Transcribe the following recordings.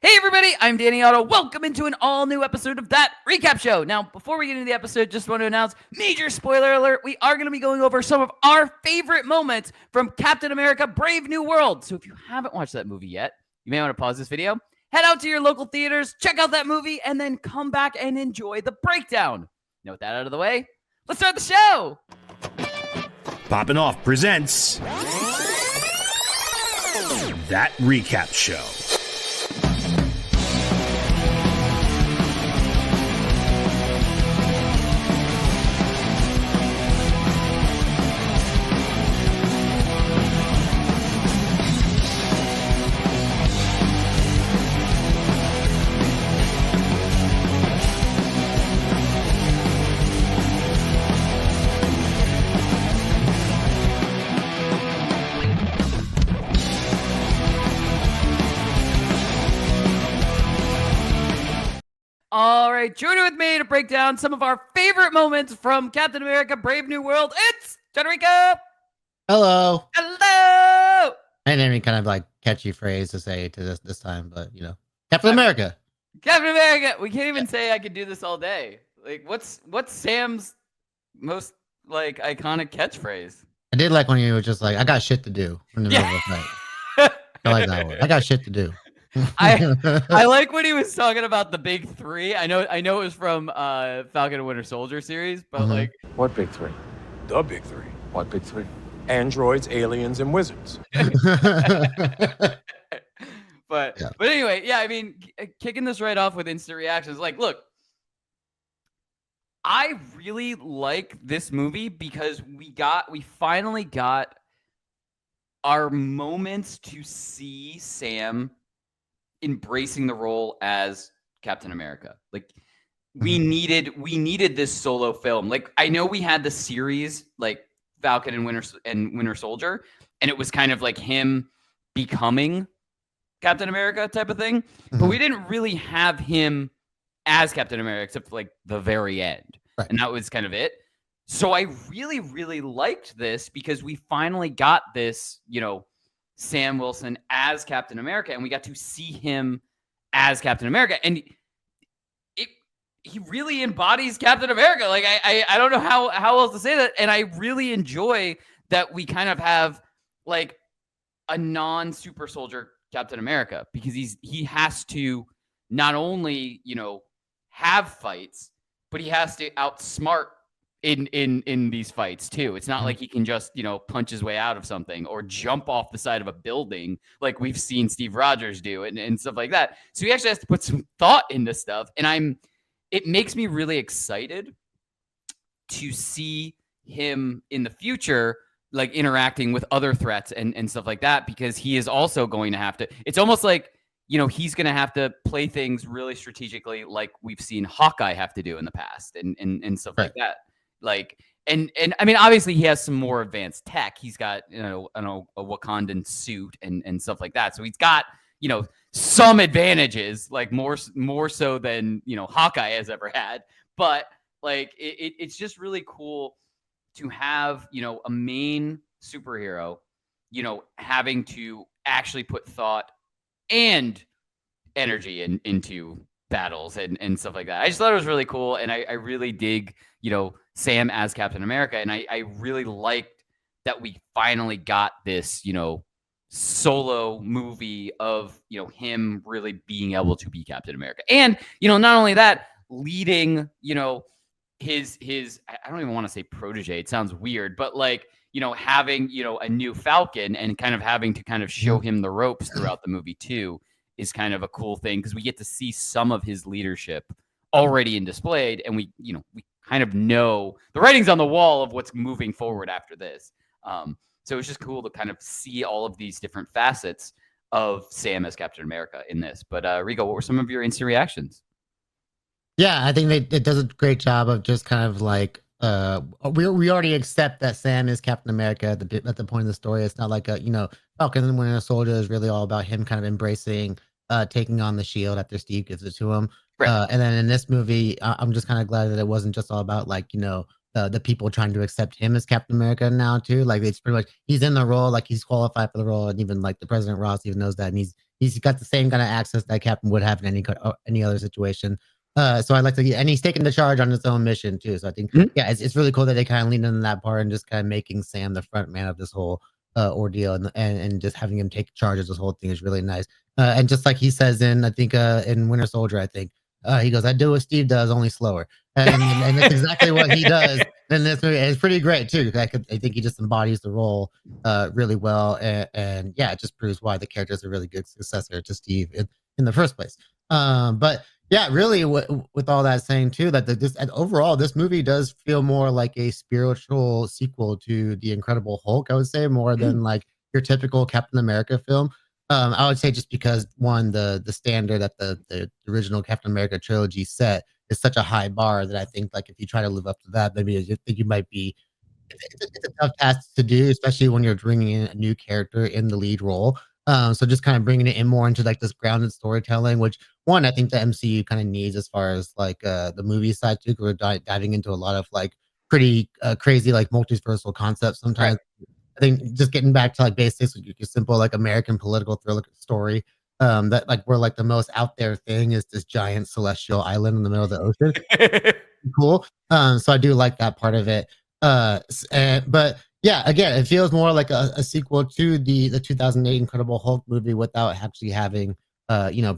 Hey everybody, I'm Danny Otto. Welcome into an all-new episode of That Recap Show. Now, before we get into the episode, just want to announce, major spoiler alert, we are going to be going over some of our favorite moments from Captain America Brave New World. So if you haven't watched that movie yet, you may want to pause this video, head out to your local theaters, check out that movie, and then come back and enjoy the breakdown. Now with that out of the way, let's start the show! Poppin' Off presents That Recap Show. All right, joining with me to break down some of our favorite moments from Captain America Brave New World, it's Jon Rico. Hello. Hello. And any kind of like catchy phrase to say to this time, but you know, Captain America. Captain America. We can't even say I could do this all day. Like, what's Sam's most like iconic catchphrase? I did like when you were just like, I got shit to do in the middle of the night. I like that one. I got shit to do. I like when he was talking about the big three. I know it was from Falcon and Winter Soldier series, but like, what big three? The big three. What big three? Androids, aliens, and wizards. But anyway, yeah, I mean, kicking this right off with instant reactions. Like, look, I really like this movie because we finally got our moments to see Sam embracing the role as Captain America. Like, we needed this solo film. Like, I know we had the series like Falcon and Winter Soldier, and it was kind of like him becoming Captain America type of thing, but we didn't really have him as Captain America except for like the very end. Right. And that was kind of it. So I really, really liked this because we finally got this, you know, Sam Wilson as Captain America, and we got to see him as Captain America, and he really embodies Captain America. Like, I don't know how else to say that, and I really enjoy that we kind of have like a non-super soldier Captain America, because he has to not only, you know, have fights, but he has to outsmart in these fights too. It's not like he can just, you know, punch his way out of something or jump off the side of a building like we've seen Steve Rogers do and stuff like that. So he actually has to put some thought into stuff, and it makes me really excited to see him in the future, like interacting with other threats and stuff like that, because he is also going to have to, it's almost like, you know, he's going to have to play things really strategically, like we've seen Hawkeye have to do in the past and stuff like that. Like, and I mean, obviously he has some more advanced tech. He's got, you know, a Wakandan suit and stuff like that. So he's got, you know, some advantages, like more so than, you know, Hawkeye has ever had. But like, it's just really cool to have, you know, a main superhero, you know, having to actually put thought and energy into battles and stuff like that. I just thought it was really cool, and I really dig, you know, Sam as Captain America, and I really liked that we finally got this, you know, solo movie of, you know, him really being able to be Captain America. And, you know, not only that, leading, you know, his I don't even want to say protege, it sounds weird, but like, you know, having, you know, a new Falcon and kind of having to kind of show him the ropes throughout the movie too is kind of a cool thing, because we get to see some of his leadership already in displayed, and we kind of know the writing's on the wall of what's moving forward after this. So it's just cool to kind of see all of these different facets of Sam as Captain America in this. But Rico, what were some of your instant reactions? Yeah, I think it does a great job of just kind of like we already accept that Sam is Captain America at the point of the story. It's not like you know, Falcon and Winter Soldier is really all about him kind of embracing taking on the shield after Steve gives it to him. Right. And then in this movie, I'm just kind of glad that it wasn't just all about like, you know, the people trying to accept him as Captain America now too. Like it's pretty much he's in the role, like he's qualified for the role, and even like the President Ross even knows that, and He's got the same kind of access that Captain would have in any other situation. So I like to, and he's taking the charge on his own mission too. So I think, Mhm. yeah, it's really cool that they kind of lean into that part and just kind of making Sam the front man of this whole ordeal, and just having him take charge of this whole thing is really nice. And just like he says in, I think, in Winter Soldier, I think he goes, "I do what Steve does, only slower," and that's exactly what he does in this movie. And it's pretty great too. I think he just embodies the role really well, and yeah, it just proves why the character is a really good successor to Steve in the first place. But yeah, really, with all that saying too, that this and overall, this movie does feel more like a spiritual sequel to The Incredible Hulk. I would say more than like your typical Captain America film. I would say just because one, the standard that the original Captain America trilogy set is such a high bar that I think like if you try to live up to that, maybe I think you might be it's a tough task to do, especially when you're bringing in a new character in the lead role. So just kind of bringing it in more into like this grounded storytelling, which one I think the MCU kind of needs as far as like the movie side too. 'Cause we're diving into a lot of like pretty crazy like multiversal concepts Right. sometimes. I think just getting back to like basics, like your simple like American political thriller story. That like we're like the most out there thing is this giant celestial island in the middle of the ocean. Cool. So I do like that part of it. But yeah, again, it feels more like a sequel to the 2008 Incredible Hulk movie without actually having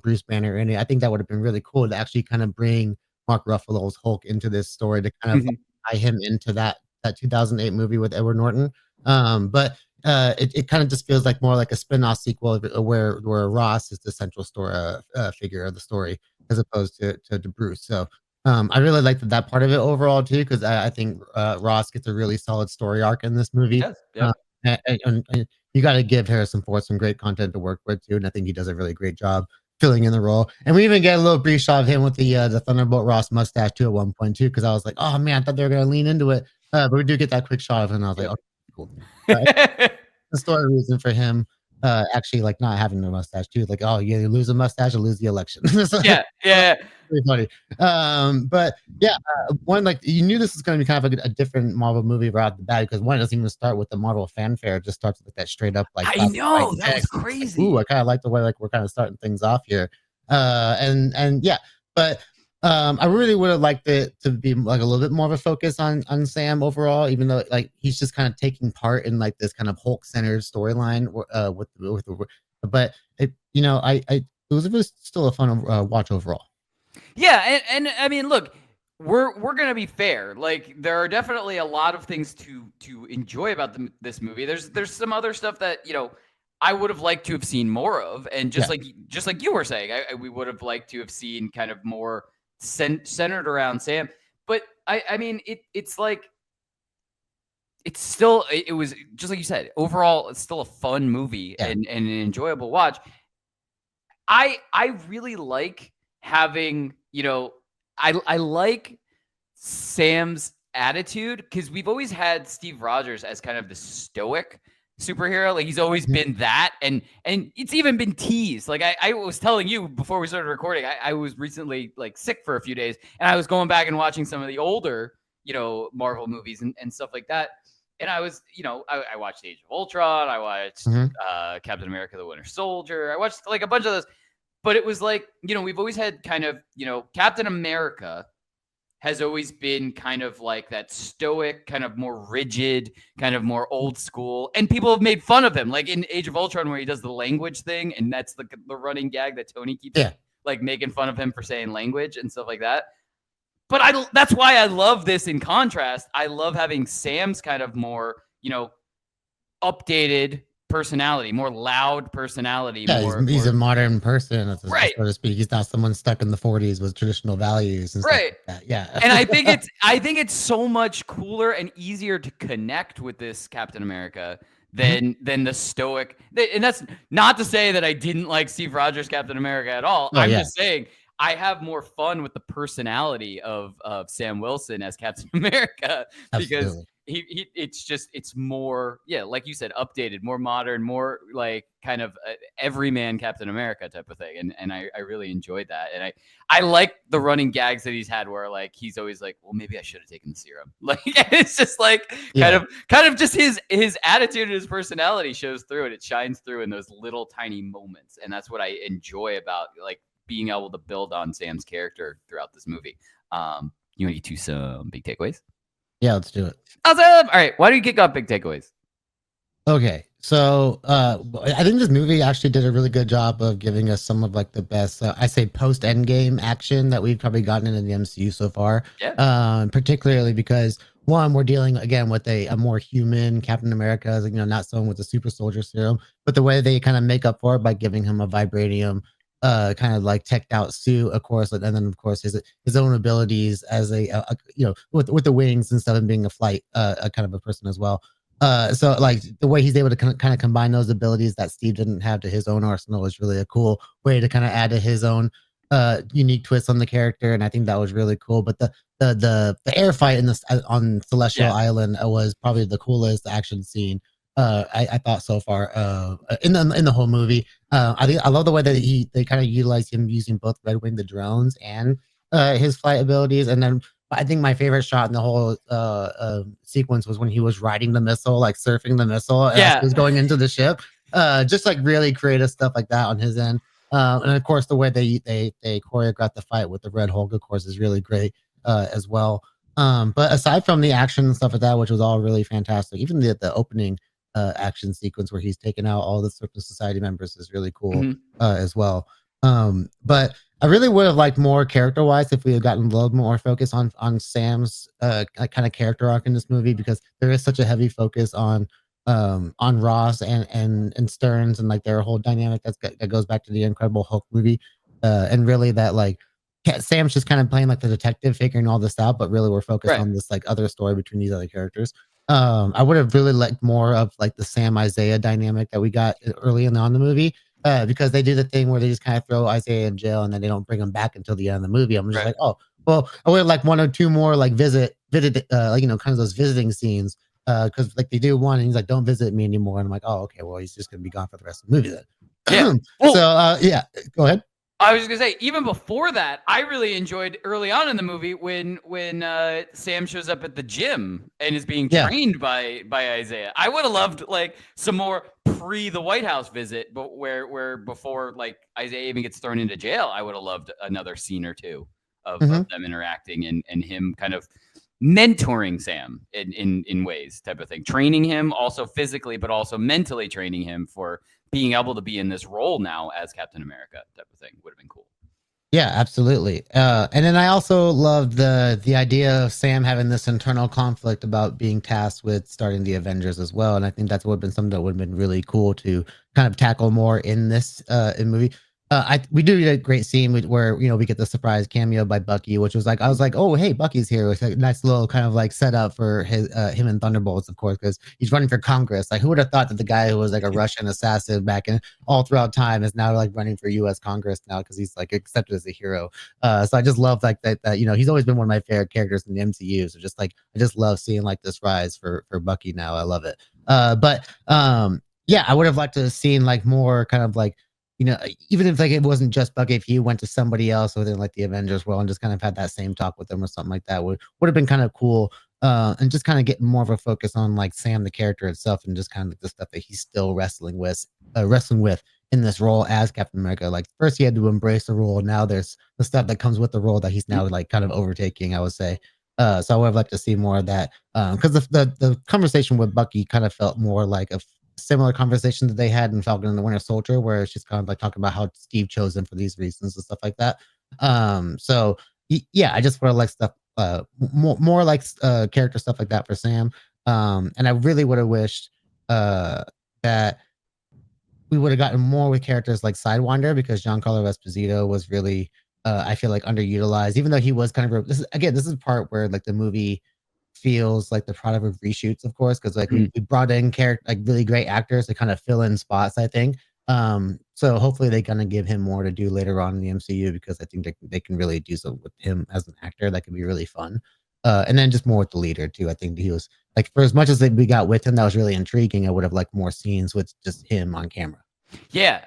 Bruce Banner in it. I think that would have been really cool to actually kind of bring Mark Ruffalo's Hulk into this story to kind of Mhm. tie him into that 2008 movie with Edward Norton. But it kind of just feels like more like a spin-off sequel where Ross is the central story figure of the story as opposed to Bruce. So I really liked that part of it overall too, because I think Ross gets a really solid story arc in this He movie. does. Uh, Yep. and you got to give Harrison Ford some great content to work with too, and I think he does a really great job filling in the role. And we even get a little brief shot of him with the Thunderbolt Ross mustache too at one point too, because I was like, oh man, I thought they were gonna lean into it, but we do get that quick shot of him, and I was like, Yep. okay, cool. The story reason for him actually like not having a mustache too, like, oh, you lose a mustache or lose the election. Yeah. Yeah. Pretty funny. But yeah, one like you knew this was going to be kind of a different Marvel movie right off the bat because one it doesn't even start with the Marvel fanfare; it just starts with like, that straight up like I black and white know. That was text. It's like, ooh, crazy. I kind of like the way like we're kind of starting things off here. And yeah, but I really would have liked it to be like a little bit more of a focus on Sam overall, even though like he's just kind of taking part in like this kind of Hulk centered storyline but it was still a fun watch overall. Yeah, and I mean, look, we're gonna be fair. Like, there are definitely a lot of things to enjoy about this movie. There's some other stuff that I would have liked to have seen more of, and Yeah. just like you were saying, we would have liked to have seen kind of more centered around Sam. But I mean, it's like it's still it was just like you said. Overall, it's still a fun movie Yeah. and an enjoyable watch. I really like having, I like Sam's attitude because we've always had Steve Rogers as kind of the stoic superhero. Like he's always Mhm. been that, and it's even been teased. Like I was telling you before we started recording, I was recently like sick for a few days, and I was going back and watching some of the older, Marvel movies and stuff like that. And I was, I watched Age of Ultron, I watched Mhm. Captain America: The Winter Soldier, I watched like a bunch of those, but it was like, we've always had kind of, Captain America has always been kind of like that stoic, kind of more rigid, kind of more old school. And people have made fun of him, like in Age of Ultron, where he does the language thing. And that's the running gag that Tony keeps Yeah. like making fun of him for saying language and stuff like that. But that's why I love this in contrast. I love having Sam's kind of more, updated personality, more loud personality, Yeah, he's a modern person, right. so to speak. He's not someone stuck in the 40s with traditional values and stuff Right. like that. Yeah. And I think it's so much cooler and easier to connect with this Captain America Mhm. than the stoic. And that's not to say that I didn't like Steve Rogers Captain America at all. Oh, I'm yeah. just saying I have more fun with the personality of Sam Wilson as Captain America because Absolutely. it's more, yeah, like you said, updated, more modern, more like kind of everyman Captain America type of thing, and I really enjoyed that, and I like the running gags that he's had where like he's always like, well, maybe I should have taken the serum, like it's just like kind of just his attitude and his personality shows through, and it shines through in those little tiny moments, and that's what I enjoy about like being able to build on Sam's character throughout this movie. You want to get to some big takeaways? Yeah, let's do it. Awesome. All right. Why do you kick off big takeaways? Okay, so I think this movie actually did a really good job of giving us some of like the best, I say, post Endgame action that we've probably gotten into the MCU so far. Yeah. Particularly because one, we're dealing again with a more human Captain America, you know, not someone with a super soldier serum, but the way they kind of make up for it by giving him a vibranium, kind of like teched out suit, of course, and then of course his own abilities as a you know, with the wings and stuff, and being a flight a kind of a person as well. So like the way he's able to kind of combine those abilities that Steve didn't have to his own arsenal is really a cool way to kind of add to his own unique twist on the character, and I think that was really cool. But the air fight in this on Celestial Island was probably the coolest action scene I thought so far in the whole movie. I love the way that they kind of utilize him using both Red Wing the drones and his flight abilities, and then I think my favorite shot in the whole sequence was when he was riding the missile, like surfing the missile as he was going into the ship. Just like really creative stuff like that on his end. And of course, the way they choreographed the fight with the Red Hulk, of course, is really great as well. But aside from the action and stuff like that, which was all really fantastic, even the opening action sequence where he's taking out all the Circle Society members is really cool as well. But I really would have liked more character wise if we had gotten a little more focus on Sam's kind of character arc in this movie, because there is such a heavy focus on Ross and Stearns and like their whole dynamic that goes back to the Incredible Hulk movie, and really that like Sam's just kind of playing like the detective, figuring all this out, but really we're focused on this like other story between these other characters. I would have really liked more of like the Sam Isaiah dynamic that we got early in the movie. Because they do the thing where they just kind of throw Isaiah in jail and then they don't bring him back until the end of the movie. I'm just like, oh, well, I would have like one or two more like visit, like, you know, kind of those visiting scenes. Because like they do one and he's like, don't visit me anymore. And I'm like, oh, okay, well, he's just gonna be gone for the rest of the movie then. Yeah. So yeah, go ahead. I was just gonna say, even before that, I really enjoyed early on in the movie when Sam shows up at the gym and is being trained by Isaiah. I would have loved like some more pre the White House visit, but where before like Isaiah even gets thrown into jail. I would have loved another scene or two of them interacting and him kind of mentoring Sam in ways, type of thing, training him also physically, but also mentally training him for being able to be in this role now as Captain America, type of thing. Would have been cool. Yeah, absolutely. And then I also loved the idea of Sam having this internal conflict about being tasked with starting the Avengers as well. And I think that's would have been something that would have been really cool to kind of tackle more in this movie. We do a great scene where, you know, we get the surprise cameo by Bucky, which was like, I was like, oh, hey, Bucky's here. It's like a nice little kind of like setup for him and Thunderbolts, of course, because he's running for Congress. Like, who would have thought that the guy who was like a Russian assassin back in all throughout time is now like running for U.S. Congress now because he's like accepted as a hero. So I just love like that, you know, he's always been one of my favorite characters in the MCU. So just like I just love seeing like this rise for Bucky now. I love it. But yeah, I would have liked to have seen like more kind of like, you know, even if like it wasn't just Bucky, if he went to somebody else within like the Avengers world and just kind of had that same talk with them or something like that, would have been kind of cool. And just kind of get more of a focus on like Sam the character itself and just kind of like the stuff that he's still wrestling with in this role as Captain America. Like first he had to embrace the role, now there's the stuff that comes with the role that he's now like kind of overtaking, I would say. So I would have liked to see more of that, because the conversation with Bucky kind of felt more like a similar conversation that they had in Falcon and the Winter Soldier, where it's just kind of like talking about how Steve chose him for these reasons and stuff like that. So yeah, I just would have liked stuff, more like character stuff like that for Sam. And I really would have wished that we would have gotten more with characters like Sidewinder, because Giancarlo Esposito was really, I feel like, underutilized, even though he was kind of, this is the part where like the movie feels like the product of reshoots, of course, because like we brought in like really great actors to kind of fill in spots, I think. So hopefully they're gonna give him more to do later on in the MCU, because I think they can really do so with him as an actor. That could be really fun. And then just more with the leader too. I think he was like, for as much as we got with him, that was really intriguing. I would have liked more scenes with just him on camera. Yeah,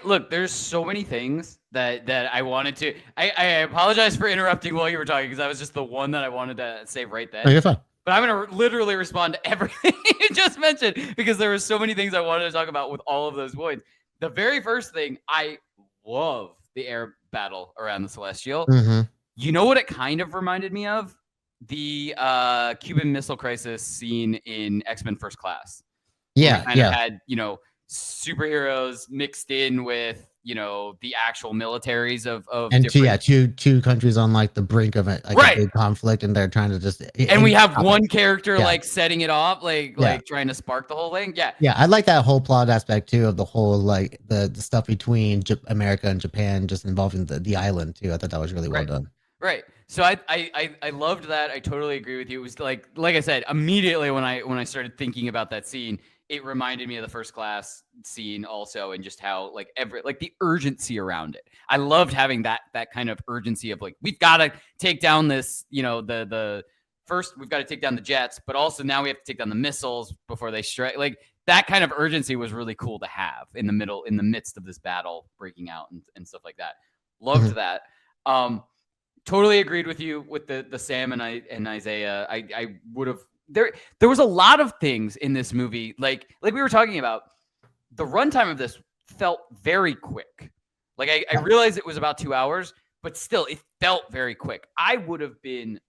look. There's so many things that I wanted to. I apologize for interrupting while you were talking because that was just the one that I wanted to say right then. No, you're fine. But I'm gonna literally respond to everything you just mentioned because there were so many things I wanted to talk about with all of those points. The very first thing, I love the air battle around the Celestial. Mm-hmm. You know what it kind of reminded me of? The Cuban Missile Crisis scene in X-Men First Class. Yeah, Kind of had, superheroes mixed in with, the actual militaries of and different... two countries on like the brink of a big conflict, and they're trying to just and we have one character Yeah. like setting it off, like trying to spark the whole thing. Yeah, I like that whole plot aspect too of the whole like the stuff between America and Japan, just involving the island too. I thought that was really well done. Right. So I loved that. I totally agree with you. It was like I said, immediately when I started thinking about that scene, it reminded me of the First Class scene also, and just how like the urgency around it. I loved having that kind of urgency of like, we've got to take down this, the first we've got to take down the jets, but also now we have to take down the missiles before they strike. Like that kind of urgency was really cool to have in the midst of this battle breaking out and stuff like that. Loved that. Totally agreed with you with the Sam and Isaiah. I would have there was a lot of things in this movie like we were talking about. The runtime of this felt very quick. Like I realized it was about 2 hours, but still it felt very quick. I would have been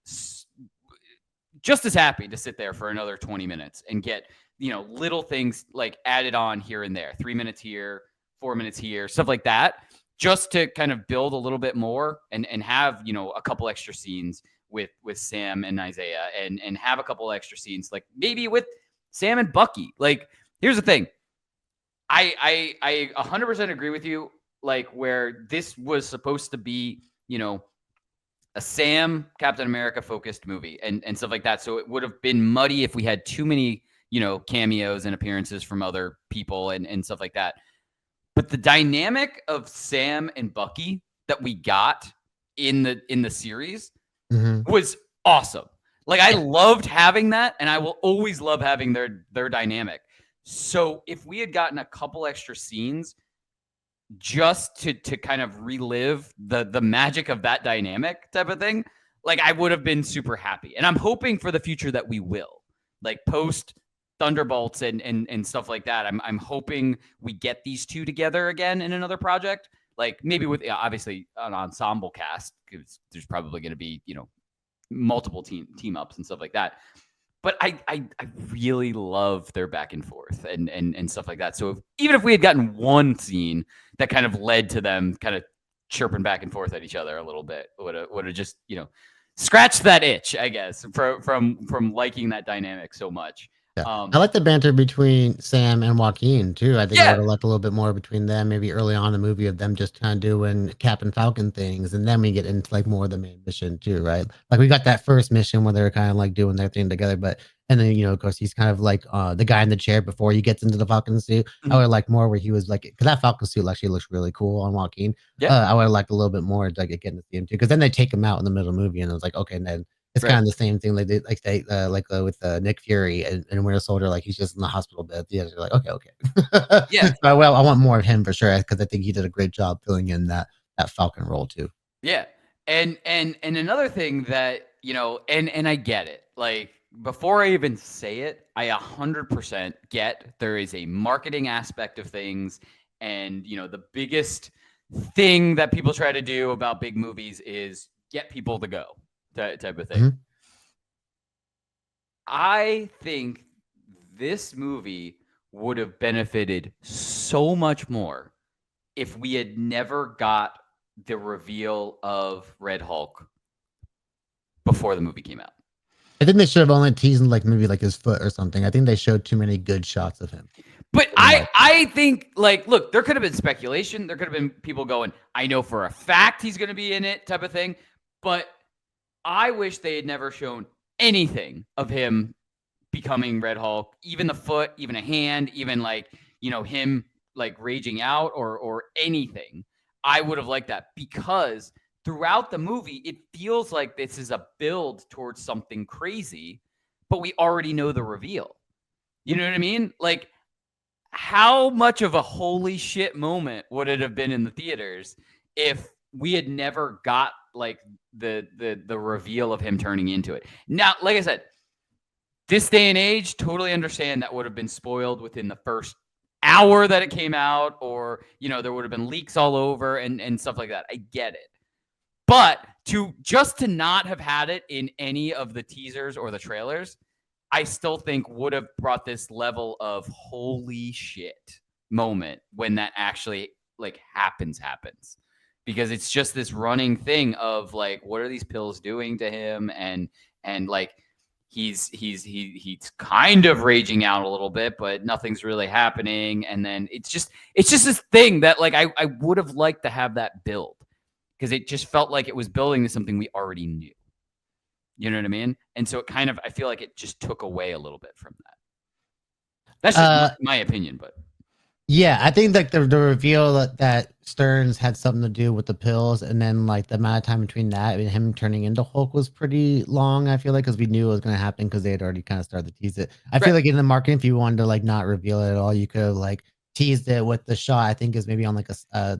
just as happy to sit there for another 20 minutes and get, little things like added on here and there, 3 minutes here, 4 minutes here, stuff like that, just to kind of build a little bit more and have, a couple extra scenes with Sam and Isaiah and have a couple extra scenes, like maybe with Sam and Bucky. Like, here's the thing. I 100% agree with you, like where this was supposed to be, a Sam Captain America focused movie and stuff like that. So it would have been muddy if we had too many, cameos and appearances from other people and stuff like that. But the dynamic of Sam and Bucky that we got in the series was awesome. Like I loved having that, and I will always love having their dynamic. So if we had gotten a couple extra scenes just to kind of relive the magic of that dynamic type of thing, like I would have been super happy. And I'm hoping for the future that we will, like post Thunderbolts and stuff like that. I'm hoping we get these two together again in another project, like maybe with obviously an ensemble cast, because there's probably going to be multiple team ups and stuff like that. But I really love their back and forth and stuff like that. So even if we had gotten one scene that kind of led to them kind of chirping back and forth at each other a little bit, would have just scratched that itch, I guess, from liking that dynamic so much. Yeah. I like the banter between Sam and Joaquin too. I think I would have liked a little bit more between them, maybe early on in the movie, of them just kind of doing Cap and Falcon things, and then we get into like more of the main mission too, right? Like we got that first mission where they're kind of like doing their thing together, but and then of course he's kind of like the guy in the chair before he gets into the Falcon suit. I would like more where he was like, because that Falcon suit actually looks really cool on Joaquin. I would have liked a little bit more like getting to see him too, because then they take him out in the middle of the movie, and it was like, okay, and then it's kind of the same thing they did, with Nick Fury and Winter Soldier. Like he's just in the hospital bed. Yeah, they're like, okay. Yeah. So, well, I want more of him for sure, because I think he did a great job filling in that Falcon role too. Yeah, and another thing that and I get it. Like before I even say it, I 100% get there is a marketing aspect of things, and the biggest thing that people try to do about big movies is get people to go. Type of thing. I think this movie would have benefited so much more if we had never got the reveal of Red Hulk before the movie came out. I think they should have only teased like maybe like his foot or something. I think they showed too many good shots of him. But I think, like, look, there could have been speculation. There could have been people going, I know for a fact he's going to be in it type of thing. But I wish they had never shown anything of him becoming Red Hulk, even the foot, even a hand, even like, him like raging out or anything. I would have liked that, because throughout the movie, it feels like this is a build towards something crazy, but we already know the reveal. You know what I mean? Like, how much of a holy shit moment would it have been in the theaters if we had never got like the reveal of him turning into it? Now, like I said, this day and age, totally understand that would have been spoiled within the first hour that it came out, or there would have been leaks all over and stuff like that. I get it. But to not have had it in any of the teasers or the trailers, I still think would have brought this level of holy shit moment when that actually like happens. Because it's just this running thing of like, what are these pills doing to him? And like he's kind of raging out a little bit, but nothing's really happening. And then it's just this thing that like I would have liked to have that build, because it just felt like it was building to something we already knew. You know what I mean? And so it kind of, I feel like it just took away a little bit from that. That's just my opinion, but. Yeah, I think like the reveal that Stearns had something to do with the pills, and then like the amount of time between that and him turning into Hulk was pretty long. I feel like, because we knew it was going to happen, because they had already kind of started to tease it. I feel like in the marketing, if you wanted to like not reveal it at all, you could have like teased it with the shot. I think is maybe on like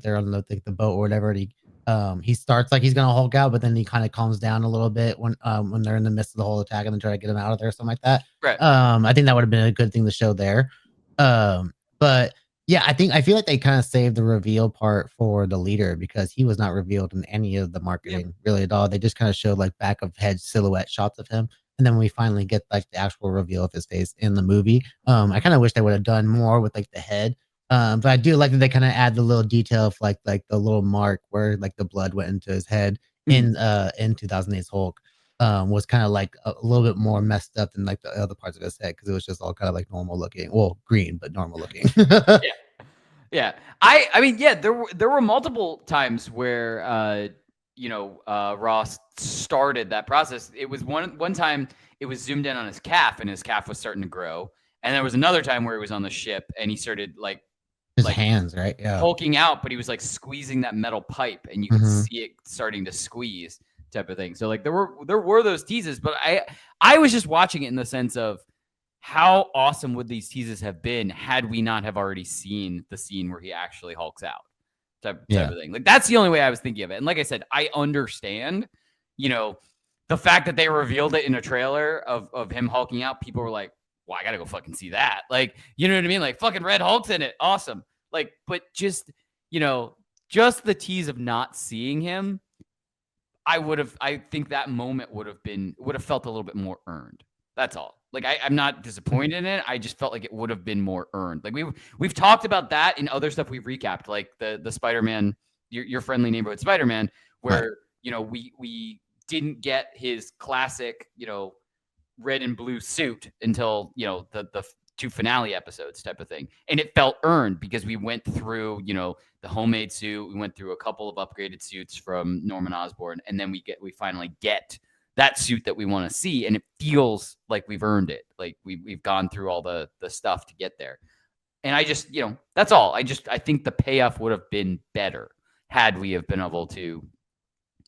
they're on the boat or whatever. And he starts like he's gonna Hulk out, but then he kind of calms down a little bit when they're in the midst of the whole attack and then try to get him out of there, something like that. Right. I think that would have been a good thing to show there. But yeah, I feel like they kind of saved the reveal part for the leader, because he was not revealed in any of the marketing really at all. They just kind of showed like back of head silhouette shots of him. And then when we finally get like the actual reveal of his face in the movie, I kind of wish they would have done more with like the head. But I do like that they kind of add the little detail of like the little mark where like the blood went into his head in 2008's Hulk. Was kind of like a little bit more messed up than like the other parts of his head, because it was just all kind of like normal looking. Well, green, but normal looking. Yeah. I mean, yeah, there were multiple times where Ross started that process. It was one time it was zoomed in on his calf, and his calf was starting to grow. And there was another time where he was on the ship and he started like his hands, right? Yeah. Hulking out, but he was like squeezing that metal pipe, and you could see it starting to squeeze, type of thing. So like there were those teases, but I was just watching it in the sense of how awesome would these teases have been had we not have already seen the scene where he actually hulks out, type of thing. Like that's the only way I was thinking of it. And like I said, I understand, the fact that they revealed it in a trailer of him hulking out. People were like, well, I gotta go fucking see that. Like, you know what I mean? Like fucking Red Hulk's in it. Awesome. Like, but just the tease of not seeing him, I think that moment would have felt a little bit more earned. That's all. Like I'm not disappointed in it. I just felt like it would have been more earned. Like we've talked about that in other stuff we've recapped, like the Spider-Man, your friendly neighborhood Spider-Man, where we didn't get his classic, red and blue suit until the two finale episodes, type of thing, and it felt earned because we went through the homemade suit, we went through a couple of upgraded suits from Norman Osborn, and then we finally get that suit that we want to see, and it feels like we've earned it, like we've gone through all the stuff to get there. And I just that's all. I think the payoff would have been better had we have been able to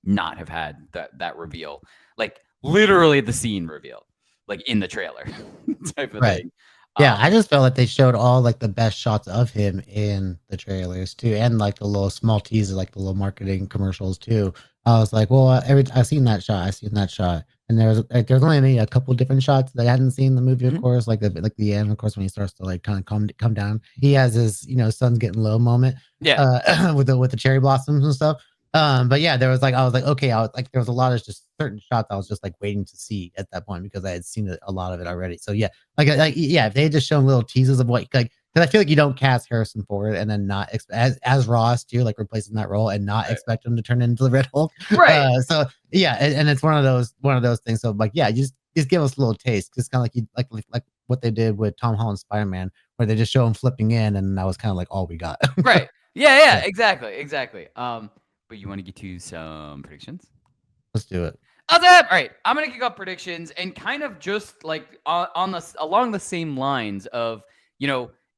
not have had that reveal, like literally the scene reveal, like in the trailer type of thing. Yeah, I just felt like they showed all like the best shots of him in the trailers too, and like the little small teaser, like the little marketing commercials too. I was like, well, I've seen that shot, and there's only maybe a couple different shots that I hadn't seen in the movie, of course, like the end, of course, when he starts to like kind of come down. He has his sun's getting low moment, with the cherry blossoms and stuff. But yeah, I was like, okay, there was a lot of just certain shots I was just like waiting to see at that point, because I had seen a lot of it already. So yeah, if they had just shown little teases of what, like, because I feel like you don't cast Harrison Ford and then not as Ross too, like replacing that role and not expect him to turn into the Red Hulk, right? So yeah, and it's one of those things. So like, yeah, just give us a little taste, just kind of like what they did with Tom Holland's Spider-Man, where they just show him flipping in, and that was kind of like all we got. Right? Yeah, exactly. But you want to get to some predictions? Let's do it. All right, I'm gonna kick off predictions, and kind of just like along the same lines of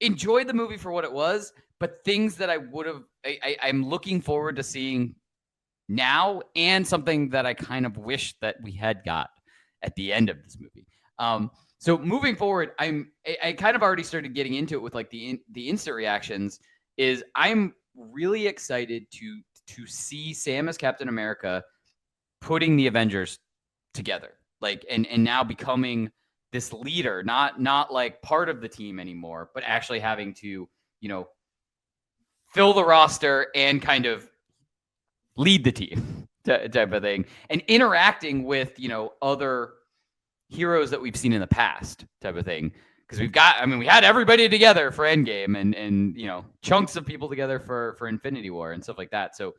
enjoy the movie for what it was, but things that I'm looking forward to seeing now, and something that I kind of wish that we had got at the end of this movie. So moving forward, I kind of already started getting into it with like the instant reactions. Is I'm really excited to see Sam as Captain America putting the Avengers together, like and now becoming this leader, not like part of the team anymore, but actually having to, fill the roster and kind of lead the team type of thing, and interacting with, other heroes that we've seen in the past type of thing. Because we had everybody together for Endgame and chunks of people together for Infinity War and stuff like that. So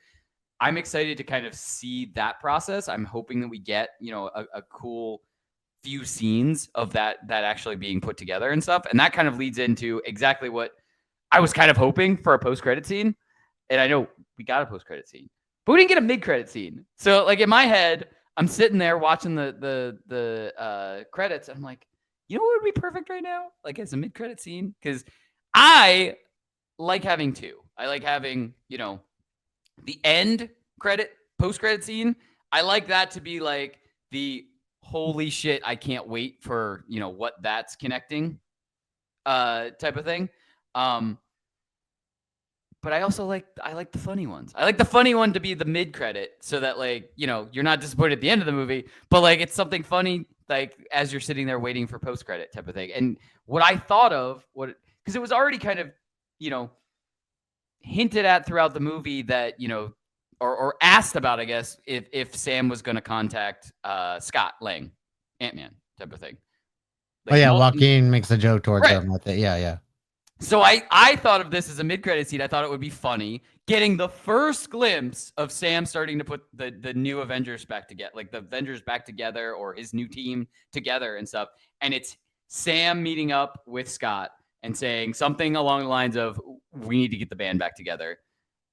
I'm excited to kind of see that process. I'm hoping that we get, a cool few scenes of that actually being put together and stuff. And that kind of leads into exactly what I was kind of hoping for, a post-credit scene. And I know we got a post-credit scene, but we didn't get a mid-credit scene. So like in my head, I'm sitting there watching the credits, and I'm like, what would be perfect right now? Like as a mid-credit scene? Because I like having two. I like having, the end credit, post-credit scene. I like that to be like the holy shit, I can't wait for, what that's connecting type of thing. But I also like the funny ones. I like the funny one to be the mid credit, so that like, you're not disappointed at the end of the movie, but like it's something funny like as you're sitting there waiting for post credit type of thing. And what I thought of, because it was already kind of, hinted at throughout the movie that, or asked about, I guess, if Sam was going to contact Scott Lang, Ant-Man type of thing. Like, Joaquin makes a joke towards him with it. Yeah. So I thought of this as a mid-credit scene. I thought it would be funny getting the first glimpse of Sam starting to put the new Avengers back together, like the Avengers back together or his new team together and stuff. And it's Sam meeting up with Scott and saying something along the lines of, we need to get the band back together.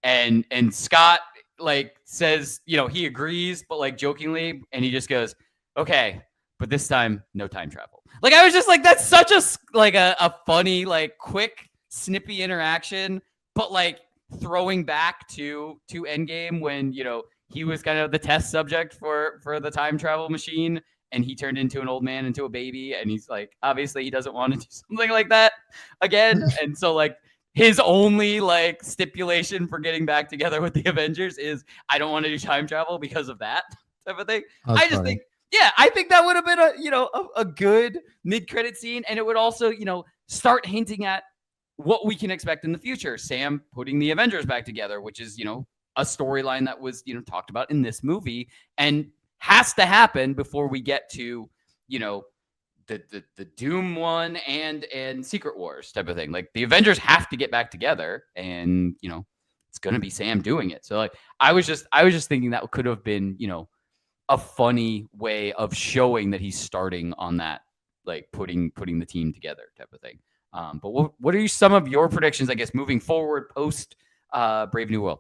And Scott like says, he agrees, but like jokingly, and he just goes, okay, but this time, no time travel. Like, I was just like, that's such a funny, like quick, snippy interaction, but like throwing back to Endgame when, he was kind of the test subject for the time travel machine, and he turned into an old man, into a baby. And he's like, obviously he doesn't want to do something like that again. And so like his only like stipulation for getting back together with the Avengers is, I don't want to do time travel because of that type of thing. I just think, I think that would have been a good mid-credit scene. And it would also, start hinting at what we can expect in the future. Sam putting the Avengers back together, which is, a storyline that was, talked about in this movie and has to happen before we get to, the Doom one and Secret Wars type of thing. Like the Avengers have to get back together, and, it's going to be Sam doing it. So like, I was just thinking that could have been, a funny way of showing that he's starting on that, like putting the team together type of thing. But what are some of your predictions, I guess, moving forward post Brave New World?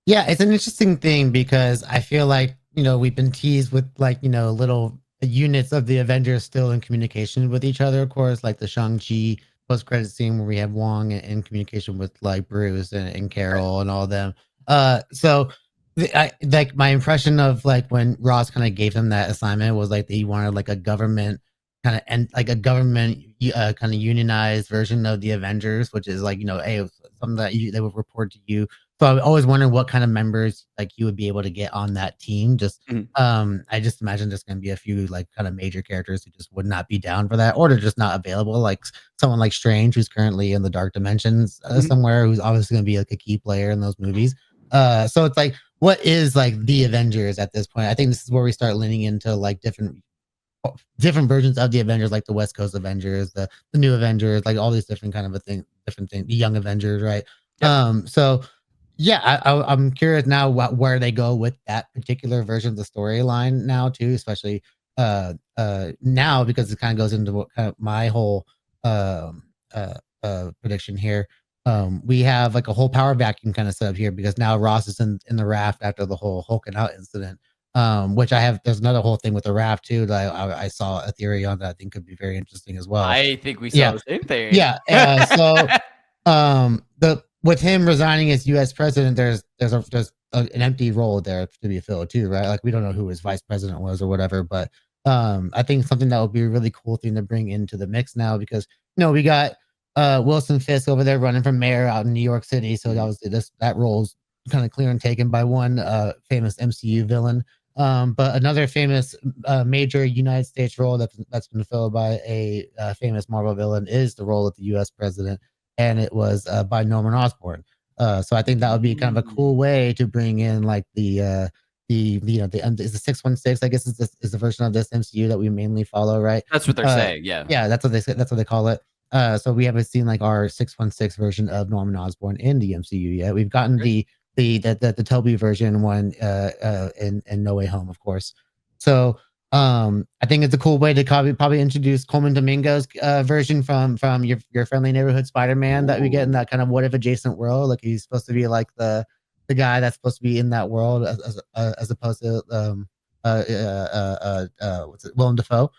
Yeah, it's an interesting thing because I feel like, we've been teased with like, little units of the Avengers still in communication with each other, of course, like the Shang-Chi post-credit scene where we have Wong in communication with like Bruce and Carol and all of them. So like my impression of like when Ross kind of gave him that assignment was like that he wanted like a government kind of kind of unionized version of the Avengers, which is like, hey, something that they would report to you. So I always wondering what kind of members like you would be able to get on that team. Just I just imagine there's going to be a few like kind of major characters who just would not be down for that, or they're just not available. Like someone like Strange, who's currently in the Dark Dimensions somewhere, who's obviously going to be like a key player in those movies. So it's like, what is like the Avengers at this point? I think this is where we start leaning into like different versions of the Avengers, like the West Coast Avengers, the new Avengers, like all these different kind of different things, the young Avengers, right? Yep. So yeah, I'm curious now where they go with that particular version of the storyline now too, especially now, because it kind of goes into what kind of my whole prediction here. We have like a whole power vacuum kind of set up here because now Ross is in the raft after the whole hulking out incident. Which there's another whole thing with the raft too that I saw a theory on that I think could be very interesting as well. I think we saw the same thing. Yeah. So with him resigning as U.S. president, there's an empty role there to be filled too, right? Like we don't know who his vice president was or whatever, but I think something that would be a really cool thing to bring into the mix now because we got Wilson Fisk over there running for mayor out in New York City, so obviously that role's kind of clear and taken by one famous MCU villain. But another famous major United States role that's been filled by a famous Marvel villain is the role of the U.S. president, and it was by Norman Osborn. So I think that would be kind of a cool way to bring in like the is the 616, I guess is the version of this MCU that we mainly follow, right? That's what they're saying. Yeah. Yeah, that's what they say. That's what they call it. So we haven't seen like our 616 version of Norman Osborn in the MCU yet. We've gotten the Toby version one in No Way Home, of course. So I think it's a cool way to probably introduce Coleman Domingo's version from your friendly neighborhood Spider-Man that we get in that kind of what if adjacent world. Like he's supposed to be like the guy that's supposed to be in that world as opposed to Willem Dafoe.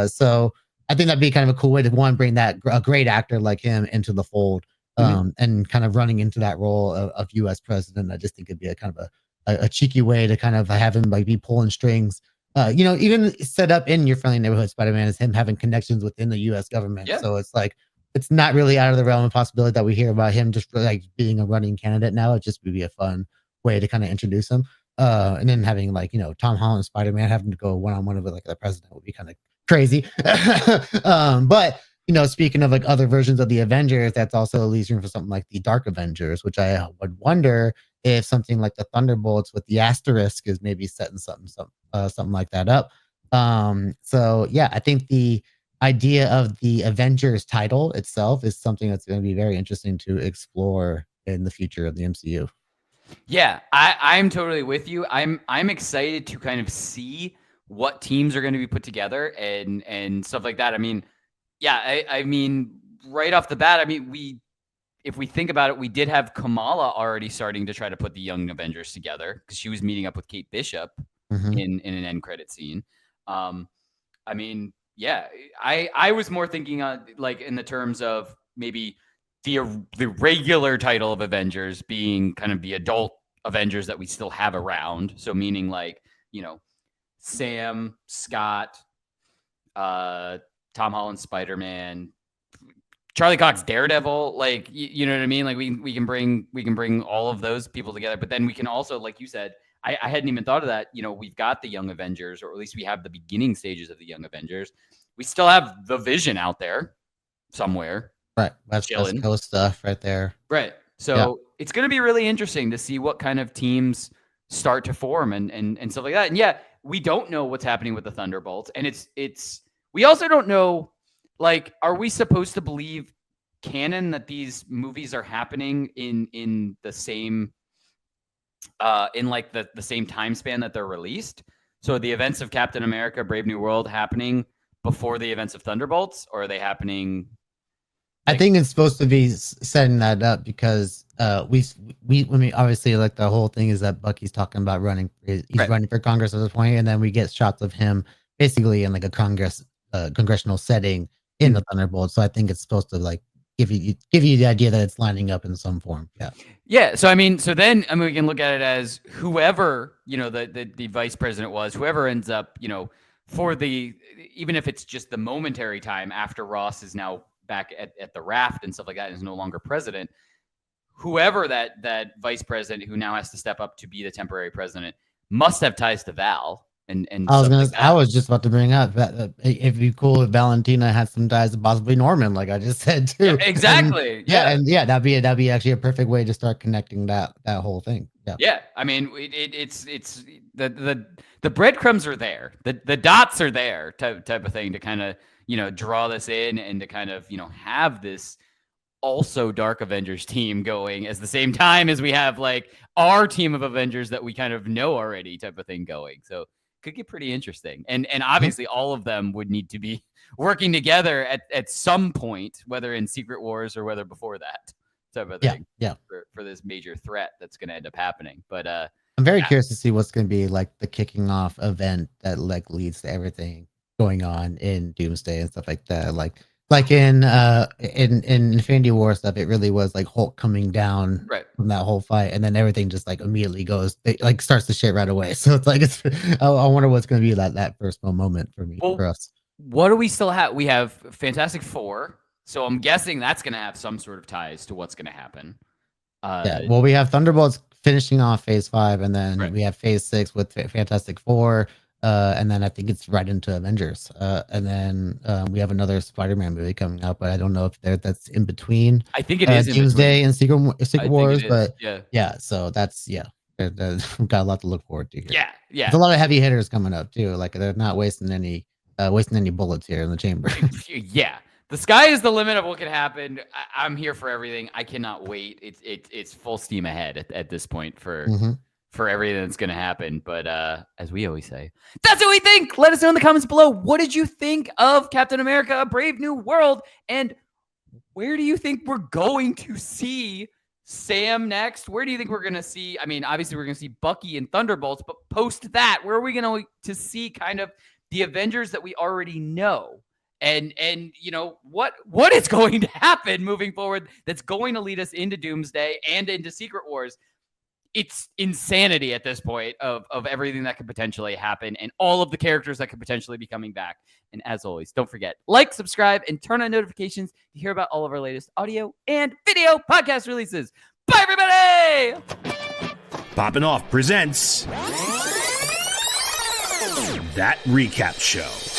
So I think that'd be kind of a cool way to bring that a great actor like him into the fold. And kind of running into that role of U.S. president. I just think it'd be a kind of a cheeky way to kind of have him like be pulling strings. Even set up in your friendly neighborhood Spider-Man is him having connections within the U.S. government. Yeah. So it's like it's not really out of the realm of possibility that we hear about him just like being a running candidate now. It just would be a fun way to kind of introduce him. And then having like Tom Holland Spider-Man having to go one-on-one with like the president would be kind of crazy. But speaking of like other versions of the Avengers, that's also leads room for something like the Dark Avengers, which I would wonder if something like the Thunderbolts with the asterisk is maybe setting something like that up. So yeah, I think the idea of the Avengers title itself is something that's going to be very interesting to explore in the future of the MCU. Yeah, I'm totally with you. I'm excited to kind of see what teams are going to be put together and stuff like that. I mean, yeah, I mean, right off the bat, I mean, if we think about it, we did have Kamala already starting to try to put the Young Avengers together because she was meeting up with Kate Bishop in an end credit scene. I mean, yeah, I was more thinking like in the terms of maybe the regular title of Avengers being kind of the adult Avengers that we still have around. So meaning like, Sam, Scott, Tom Holland Spider-Man, Charlie Cox Daredevil, like you know what I mean? Like we can bring all of those people together, but then we can also, like you said, I hadn't even thought of that. We've got the Young Avengers, or at least we have the beginning stages of the Young Avengers. We still have the Vision out there somewhere. Right. That's Coast stuff right there. Right. So it's going to be really interesting to see what kind of teams start to form and stuff like that. And yeah, we don't know what's happening with the Thunderbolts, and we also don't know, like, are we supposed to believe canon that these movies are happening in the same in like the same time span that they're released? So the events of Captain America: Brave New World happening before the events of Thunderbolts, or are they happening? I think it's supposed to be setting that up because we obviously, like, the whole thing is that Bucky's talking about running. He's running for Congress at this point, and then we get shots of him basically in like a congressional setting in the Thunderbolts. So I think it's supposed to like give you the idea that it's lining up in some form. Yeah. So we can look at it as whoever the vice president was, whoever ends up for even if it's just the momentary time after Ross is now back at the raft and stuff like that and is no longer president, whoever that vice president who now has to step up to be the temporary president must have ties to Val. And I was just about to bring up that it'd be cool if Valentina had some ties to possibly Norman, like I just said too. Yeah, exactly. And that'd be actually a perfect way to start connecting that whole thing. Yeah. I mean, it's the breadcrumbs are there, the dots are there, type of thing to kind of draw this in and to kind of have this also Dark Avengers team going at the same time as we have like our team of Avengers that we kind of know already, type of thing going. So could get pretty interesting. And obviously all of them would need to be working together at some point, whether in Secret Wars or whether before that, type of thing. Yeah. For this major threat that's going to end up happening. But I'm very curious to see what's going to be like the kicking off event that like leads to everything going on in Doomsday and stuff like that. Like Like in Infinity War stuff, it really was like Hulk coming down Right. from that whole fight, and then everything just like immediately goes, it like starts to shit right away. So it's like I wonder what's going to be that first moment for me for us. What do we still have? We have Fantastic Four, so I'm guessing that's going to have some sort of ties to what's going to happen. Yeah, well, we have Thunderbolts finishing off Phase 5, and then Right. we have Phase 6 with Fantastic Four, and then I think it's right into Avengers, and then we have another Spider-Man movie coming out, but I don't know if that's in between. I think it is in Doomsday between. and Secret Wars, but yeah. So that's we've got a lot to look forward to here. Yeah. There's a lot of heavy hitters coming up too. Like they're not wasting any bullets here in the chamber. Yeah. The sky is the limit of what can happen. I'm here for everything. I cannot wait. It's full steam ahead at this point for everything that's going to happen. But as we always say, that's what we think. Let us know in the comments below. What did you think of Captain America: A Brave New World? And where do you think we're going to see Sam next? Where do you think we're going to see? I mean, obviously we're going to see Bucky and Thunderbolts, but post that, where are we going to see kind of the Avengers that we already know? And what is going to happen moving forward that's going to lead us into Doomsday and into Secret Wars? It's insanity at this point of everything that could potentially happen and all of the characters that could potentially be coming back. And as always, don't forget, like, subscribe, and turn on notifications to hear about all of our latest audio and video podcast releases. Bye, everybody! Popping Off presents That Recap Show.